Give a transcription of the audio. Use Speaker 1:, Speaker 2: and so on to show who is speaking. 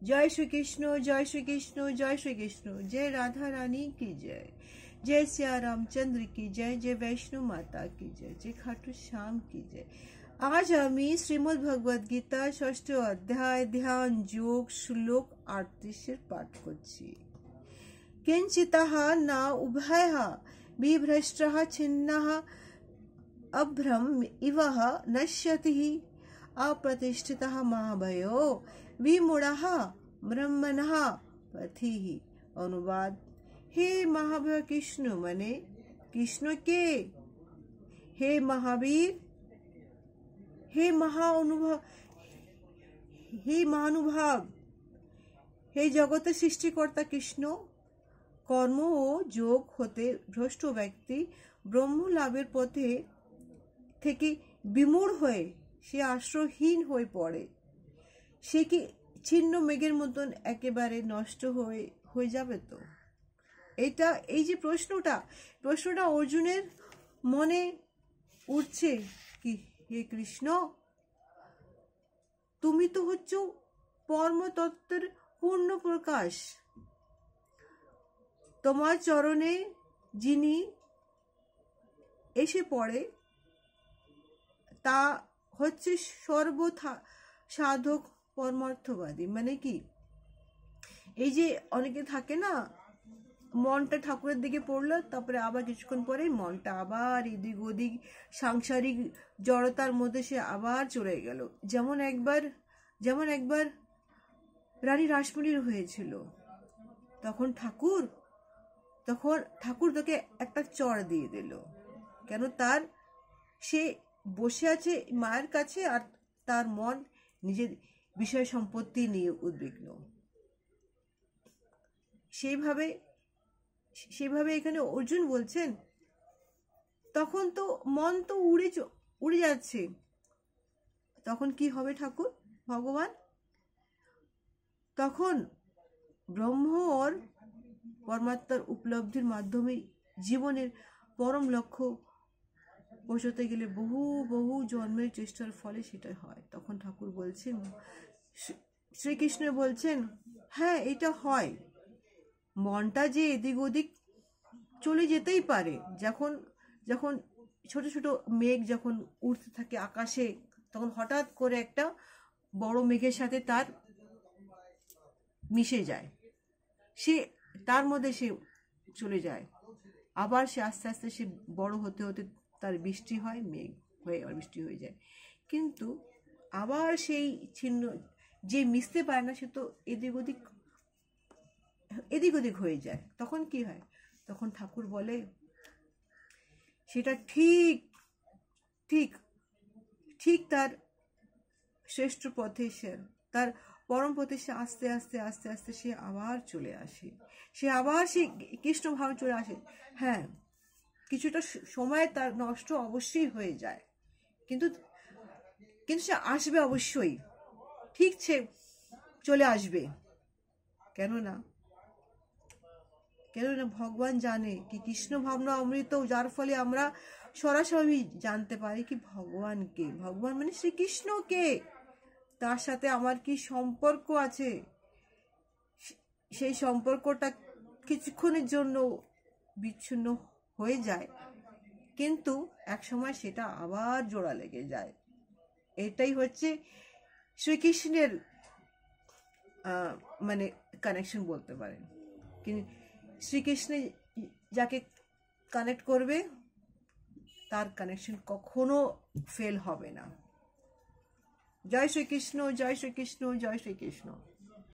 Speaker 1: जय श्री कृष्ण, जय श्री कृष्ण, जय श्री कृष्ण। जय राधा रानी की जय, जय सिया रामचंद्र की जय, जय वैष्णो माता की जय, जय खाटू श्याम की जय। आज हमें श्रीमद् भगवद गीता षष्ठ अध्याय ध्यान যোগ श्लोक 38 पाठ করছি। किंचितः न उभयः विभ्रष्टः छिन्नः अभ्रम इवः नश्यति अप्रतिष्ठितः महाभयो विमूढ़ः ब्रह्मणः पथिः। अनुवाद। हे महाभय कृष्ण मने कृष्ण के, हे महावीर, हे महानुभव, हे महानुभाव, हे जगत सृष्टिकर्ता कृष्ण। कर्म ও যোগ হতে ভ্রষ্ট ব্যক্তি ব্রহ্ম লাভের পথে থেকে বিমূঢ় হয়ে সে আশ্রয়হীন হয়ে পড়ে। সে কি ছিন্ন মেঘের মতন একেবারে নষ্ট হয়ে যাবে? তো এটা এই যে প্রশ্নটা অর্জুনের মনে উঠছে কি, হে কৃষ্ণ, তুমি তো হচ্ছ পরমতত্ত্বের পূর্ণ প্রকাশ। তোমার চরণে যিনি এসে পড়ে তা হচ্ছে সর্বথা সাধক পরমার্থবাদী। মানে কি, এই যে অনেকে থাকে না, মনটা ঠাকুরের দিকে পড়লো, তারপরে আবার কিছুক্ষণ পরেই মনটা আবার এদিক ওদিক সাংসারিক জড়তার মধ্যে সে আবার চলে গেল। যেমন একবার রানী রাসমণির হয়েছিল। তখন ঠাকুর তাকে একটা চড় দিয়ে দিল। কেন? সে বসে আছে মায়ের কাছে আর তার মন নিজের বিষয় সম্পত্তি নিয়ে উদ্বিগ্ন। সেইভাবে এখানে অর্জুন বলছেন, তখন তো মন তো উড়ে যাচ্ছে, তখন কি হবে ঠাকুর ভগবান? তখন ব্রহ্ম ওর পরমাত্মার উপলব্ধির মাধ্যমে জীবনের পরম লক্ষ্য পৌঁছতে গেলে বহু বহু জন্মের চেষ্টার ফলে সেটা হয়। তখন ঠাকুর বলছেন, শ্রীকৃষ্ণ বলছেন, হ্যাঁ এটা হয়। মনটা যে এদিক ওদিক চলে যেতেই পারে। যখন ছোট ছোট মেঘ যখন উড়তে থাকে আকাশে, তখন হঠাৎ করে একটা বড় মেঘের সাথে তার মিশে যায়, সে তার মধ্যে সে চলে যায়। আবার সে আস্তে আস্তে সে বড় হতে হতে তার বৃষ্টি হয়, মেঘ হয়ে আবার বৃষ্টি হয়ে যায়। কিন্তু আবার সেই ছিন্ন যে মিশতে পারে না, সে তো এদিক ওদিক হয়ে যায়। তখন কি হয়? তখন ঠাকুর বলে, সেটা ঠিক ঠিক ঠিক তার শ্রেষ্ঠ পথে, তার পরম পথে সে আস্তে আস্তে আস্তে আস্তে সে আবার চলে আসে, সে কৃষ্ণ ভাবে চলে আসে। হ্যাঁ, কিছুটা সময় তার নষ্ট অবশ্যই হয়ে যায়, কিন্তু সে আসবে অবশ্যই, ঠিক সে চলে আসবে। কেননা ভগবান জানে কি কৃষ্ণ ভাবনা অমৃত, যার ফলে আমরা সরাসরি জানতে পারি কি ভগবান কে। ভগবান মানে শ্রীকৃষ্ণ কে, তার সাথে আমার কি সম্পর্ক আছে। সেই সম্পর্কটা কিছুক্ষণের জন্য বিচ্ছিন্ন হয়ে যায়, কিন্তু একসময় সেটা আবার জোড়া লেগে যায়। এটাই হচ্ছে শ্রীকৃষ্ণের মানে কানেকশন বলতে পারেন। কিন্তু শ্রীকৃষ্ণ যাকে কানেক্ট করবে তার কানেকশন কখনো ফেল হবে না। জয় শ্রীকৃষ্ণ, জয় শ্রীকৃষ্ণ, জয় শ্রীকৃষ্ণ।